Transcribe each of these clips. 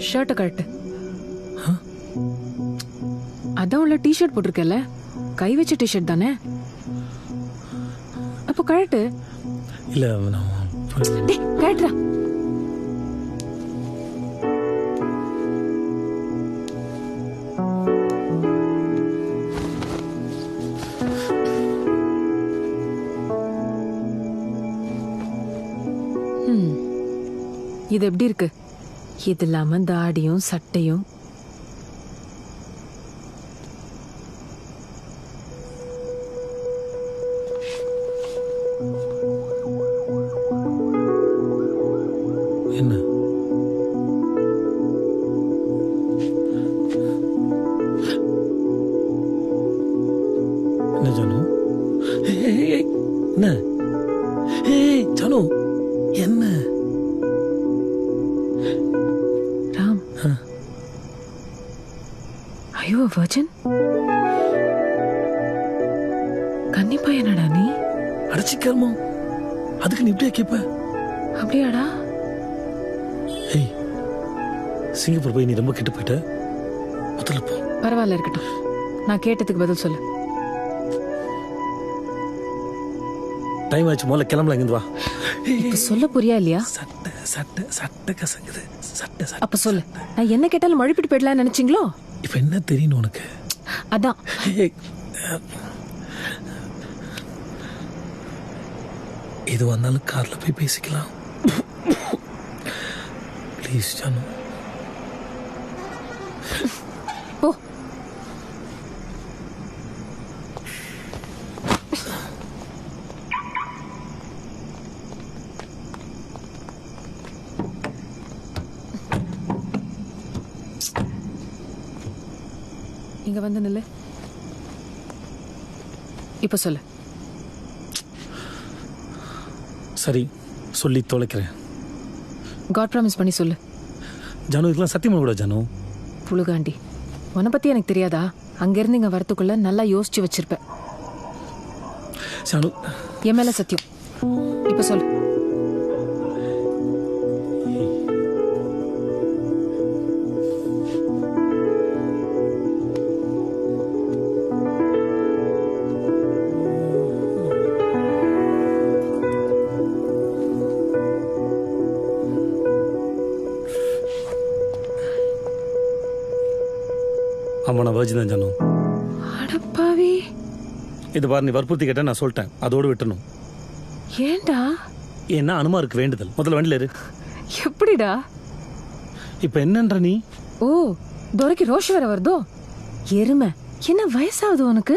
ஷர்ட்டை கழட்டு. அதான் உள்ள டிஷர்ட் போட்டிருக்கல, கை வச்ச டிஷர்ட் தானே, அப்போ கழட்டு. இல்ல கழட்டுறா. இது எப்படி இருக்கு? இது இல்லாம தாடியும் சட்டையும். என்ன என்ன ஜானு? என்ன ஜானு? என்ன ராம், ஐயோ வர்ஜன், கண்டிப்பா என்னடா நீ? அடைச்சிக்காமோ? அதுக்கு நீ இப்படியா கேப்ப? அப்படியாடா? ஏய், சிங்கப்பூர் போய் நீ ரொம்ப கெட்டு போயிட்ட. முதல்ல போ. பரவாயில்ல, இருக்கட்டும். நான் கேட்டதுக்கு பதில் சொல்லு. டைம் ஆச்சு, முதல்ல கிளம்பலாம். இங்க வா. இப்ப சொல்ல புரியா இல்லையா? சட்டை சட்டை சட்டை கசங்குது. சட்டை சட்டை. அப்ப சொல்லு. நான் என்ன கேட்டாலும் மழுப்பிட்டு போயிடலாம் நினைச்சீங்களோ? இப்ப என்ன தெரியணும் உனக்கு? அதான் இது வந்தாலும் கார்ல போய் பேசிக்கலாம். ப்ளீஸ் ஜானு. ஓ, இங்க வந்து நில்லு. இப்ப சொல்லு. சரி, சொல்லி தொலைக்கிறேன். காட் ப்ராமிஸ் பண்ணி சொல்லு. ஜானு, இதெல்லாம் சத்தியமா கூட ஜானு. புழுகாண்டி, உன்னை பத்தி எனக்கு தெரியாதா? அங்கிருந்து இங்க வரத்துக்குள்ள நல்லா யோசிச்சு வச்சிருப்பேன். ஜானு, என் மேல சத்தியம். இப்ப சொல்லு. ஆமா, நான் வர்ஜின் தான் ஜானு. அடப்பாவி. இது பாரு, நீ வற்புறுத்தி கேட்ட, நான் சொல்லிட்டேன். அதோடு விட்டணும். ஏண்டா? ஏன்னா அனுமாருக்கு வேண்டுதல். முதல்ல வண்டியில இரு. எப்படிடா? இப்ப என்னன்ற நீ? ஓ, துரைக்கு ரோஷ் வேற வருதோ? எருமை, என்ன வயசாகுது உனக்கு?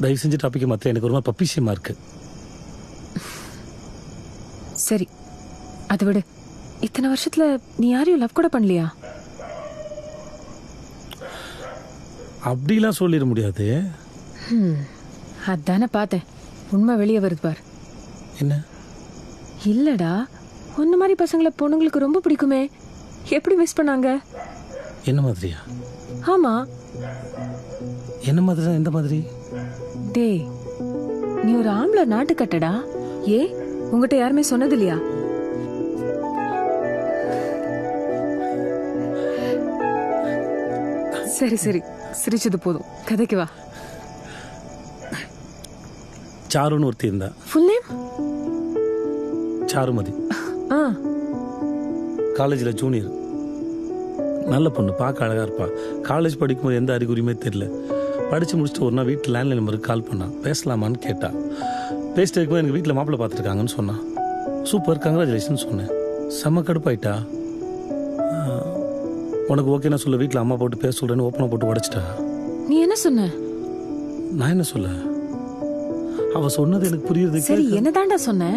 தயவு செஞ்சு டாபிக் மாத்த. எனக்கு ஒரு மாதிரி பப்பிஷியமா இருக்கு. சரி, அதை விடு. இத்தனை வருஷத்துல நீ யாரையும் லவ் கூட பண்ணலையா? அப்படிலாம் சொல்லிட முடியாது. அதானே பார்த்தேன். உண்மை வெளியே வருது பார். என்ன? இல்லடா, உன்ன மாதிரி பசங்களை பொண்ணுங்களுக்கு ரொம்ப பிடிக்குமே. எப்படி மிஸ் பண்ணாங்க? என்ன மாதிரியா? ஆமா. என்ன மாதிரி? எந்த மாதிரி? டேய், நீ ஒரு ஆம்பளை நாட்டு கட்டடா. ஏ, உங்ககிட்ட யாருமே சொன்னது இல்லையா? சரி சரி, சிரிச்சது போதும், கதைக்கு வா. சாருன்னு ஒருத்தி இருந்தா. Full name? சாருமதி. காலேஜில் ஜூனியர். நல்ல பொண்ணு, பார்க்க அழகா இருப்பா. காலேஜ் படிக்கும்போது எந்த அறிகுறியுமே தெரியல. படிச்சு முடிச்சுட்டு ஒரு நாள் வீட்டில் லேண்ட்லைன் நம்பருக்கு கால் பண்ணா. பேசலாமான்னு கேட்டா. பேசிட்டு இருக்கும்போது எனக்கு வீட்டில் மாப்பிள்ளை பார்த்துருக்காங்கன்னு சொன்னான். சூப்பர், கங்க்ராச்சுலேஷன் சொன்னேன். செம்ம கடுப்பாயிட்டா. உனக்கு ஓகேனா சொல்ல, வீட்டில் அம்மா போட்டு பேச சொல்றேன்னு ஓப்பனாக போட்டு உடைச்சிட்டா. நீ என்ன சொன்ன? நான் என்ன சொல்ல? அவ சொன்னது எனக்கு புரியுது. சரி, என்னதான்டா சொன்ன?